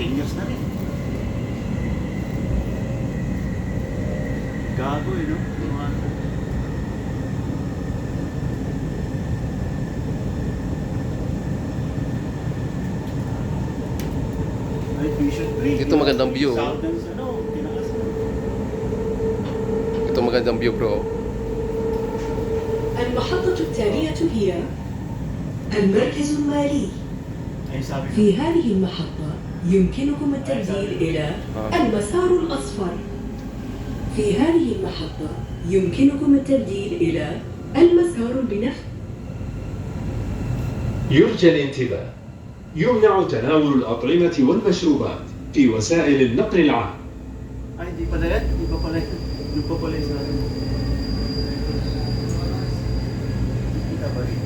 10 years na rin. Gago eh, no? Yung mga... Ay, Vision 3. Ito magandang view. Southern's, ano, tinakas na. Ito magandang view, bro. المحطة التالية هي المركز المالي. Ay, sabi ko. في هذه المحطة يمكنكم التبديل إلى المسار الأصفر. في هذه المحطة يمكنكم التبديل إلى المسار البنفسجي. يرجى الانتباه. يمنع تناول الأطعمة والمشروبات في وسائل النقل العام. Ay, hindi pala yan. Hindi pa pala yan. Hindi pa pala yung sabi mo. Kita ba rin?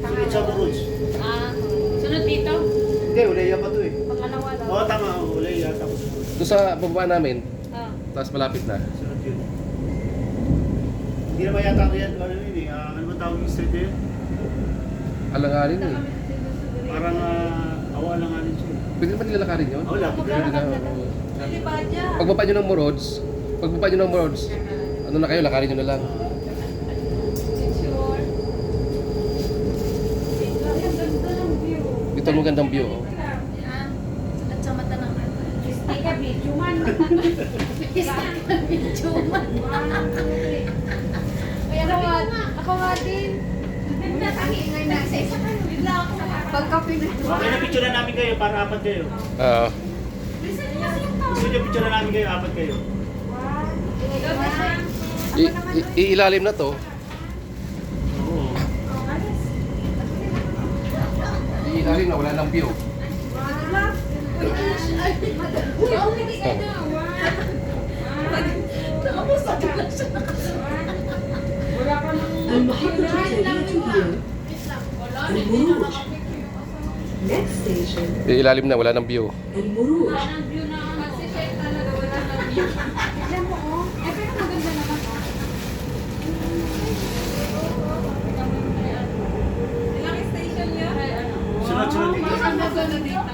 Sunod sa Buruz. Sunod dito? Hindi, Ulaya pa to eh. Pangalawa daw. Oo, tama. Ulaya. Tapos Doon sa bababa namin, Ah. tapos malapit na. sunod yun. Hindi naman yata ako yan. Ano yun eh. Ano ba tawag yung street yun? Alanganin eh. Parang awa lang nga rin siya. Pwede naman nilalakarin yun? Oo, lapit Pwede na. na. Hindi ba dyan? Pagbaba nyo ng Morods, ano na kayo, lakarin nyo na lang. Sure. Ang ganda ng view. Dito ang magandang view. Oh. At sa mata ng Kisti ka, Bijuman. Kisti ka, Bijuman. Kaya ako nga din. Ingay na isa-isa kayo. Bigla ako sa pagka Okay na picture na namin kayo para apat kayo. Oo. Gusto nyo picture na namin kayo, apat kayo. Iilalim na to. Oo. Iilalim na, wala nang view. المحطة التالية هي المروج. Next station Iilalim na, wala nang view. المروج. Sunod dito.